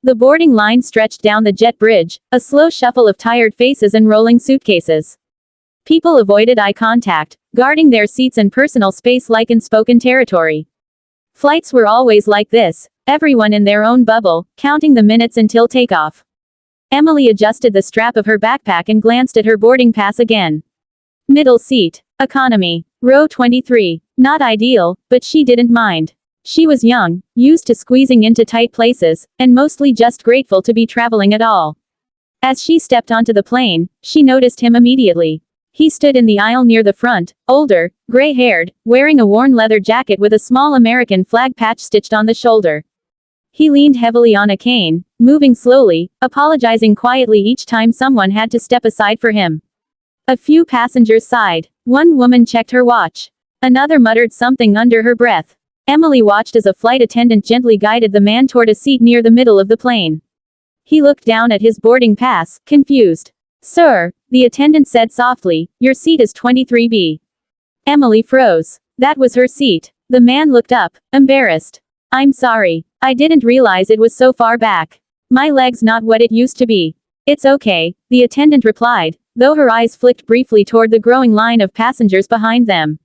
The boarding line stretched down the jet bridge, a slow shuffle of tired faces and rolling suitcases. People avoided eye contact, guarding their seats and personal space like unspoken territory. Flights were always like this, everyone in their own bubble, counting the minutes until takeoff. Emily adjusted the strap of her backpack and glanced at her boarding pass again. Middle seat. Economy. Row 23. Not ideal, but she didn't mind. She was young, used to squeezing into tight places, and mostly just grateful to be traveling at all. As she stepped onto the plane, she noticed him immediately. He stood in the aisle near the front, older, gray-haired, wearing a worn leather jacket with a small American flag patch stitched on the shoulder. He leaned heavily on a cane, moving slowly, apologizing quietly each time someone had to step aside for him. A few passengers sighed. One woman checked her watch. Another muttered something under her breath. Emily watched as a flight attendant gently guided the man toward a seat near the middle of the plane. He looked down at his boarding pass, confused. "Sir," the attendant said softly, "your seat is 23B. Emily froze. That was her seat. The man looked up, embarrassed. "I'm sorry. I didn't realize it was so far back. My leg's not what it used to be." "It's okay," the attendant replied, though her eyes flicked briefly toward the growing line of passengers behind them.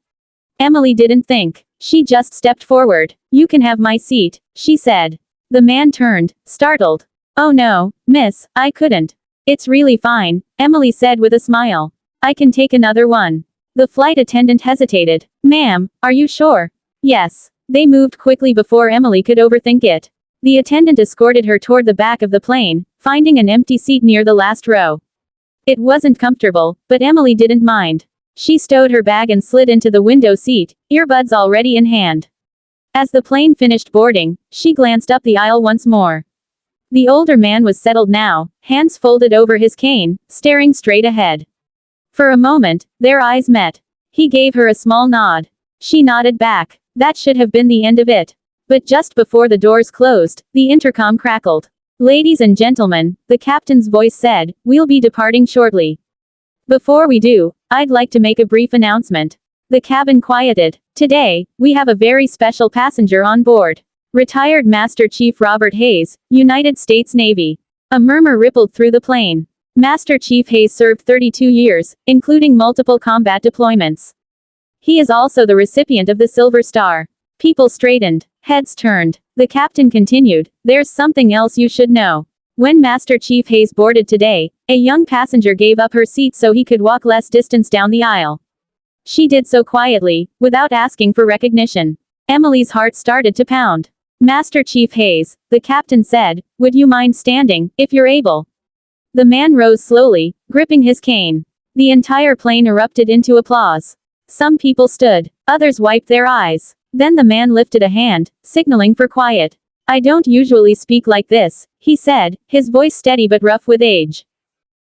Emily didn't think. She just stepped forward. "You can have my seat," she said. The man turned, startled. "Oh no, miss, I couldn't." "It's really fine," Emily said with a smile. "I can take another one." The flight attendant hesitated. "Ma'am, are you sure?" "Yes." They moved quickly before Emily could overthink it. The attendant escorted her toward the back of the plane, finding an empty seat near the last row. It wasn't comfortable, but Emily didn't mind. She stowed her bag and slid into the window seat, earbuds already in hand. As the plane finished boarding, she glanced up the aisle once more. The older man was settled now, hands folded over his cane, staring straight ahead. For a moment, their eyes met. He gave her a small nod. She nodded back. That should have been the end of it. But just before the doors closed, the intercom crackled. "Ladies and gentlemen," the captain's voice said, "we'll be departing shortly. Before we do, I'd like to make a brief announcement." The cabin quieted. "Today, we have a very special passenger on board. Retired Master Chief Robert Hayes, United States Navy." A murmur rippled through the plane. Master Chief Hayes served 32 years, including multiple combat deployments. He is also the recipient of the Silver Star. People straightened. Heads turned. The captain continued, "There's something else you should know. When Master Chief Hayes boarded today, a young passenger gave up her seat so he could walk less distance down the aisle. She did so quietly, without asking for recognition." Emily's heart started to pound. "Master Chief Hayes," the captain said, "would you mind standing, if you're able?" The man rose slowly, gripping his cane. The entire plane erupted into applause. Some people stood. Others wiped their eyes. Then the man lifted a hand, signaling for quiet. "I don't usually speak like this," he said, his voice steady but rough with age.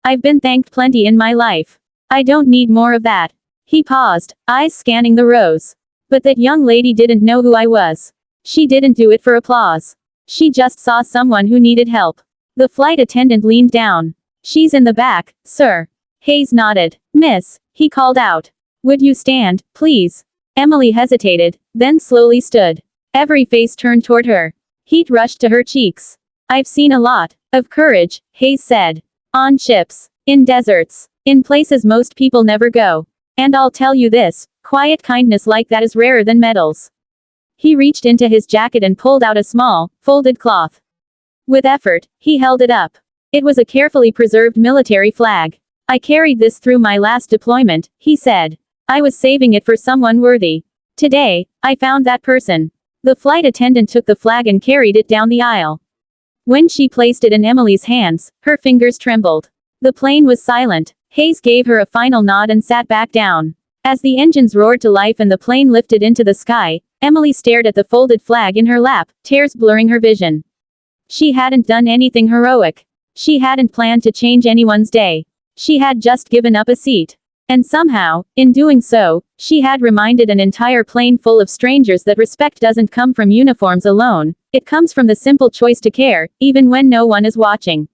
"I've been thanked plenty in my life. I don't need more of that." He paused, eyes scanning the rows. "But that young lady didn't know who I was. She didn't do it for applause. She just saw someone who needed help." The flight attendant leaned down. "She's in the back, sir." Hayes nodded. "Miss," he called out. "Would you stand, please?" Emily hesitated, then slowly stood. Every face turned toward her. Heat rushed to her cheeks. "I've seen a lot of courage," Hayes said. "On ships. In deserts. In places most people never go. And I'll tell you this, quiet kindness like that is rarer than medals." He reached into his jacket and pulled out a small, folded cloth. With effort, he held it up. It was a carefully preserved military flag. "I carried this through my last deployment," he said. "I was saving it for someone worthy. Today, I found that person." The flight attendant took the flag and carried it down the aisle. When she placed it in Emily's hands, her fingers trembled. The plane was silent. Hayes gave her a final nod and sat back down. As the engines roared to life and the plane lifted into the sky, Emily stared at the folded flag in her lap, tears blurring her vision. She hadn't done anything heroic. She hadn't planned to change anyone's day. She had just given up a seat. And somehow, in doing so, she had reminded an entire plane full of strangers that respect doesn't come from uniforms alone, it comes from the simple choice to care, even when no one is watching.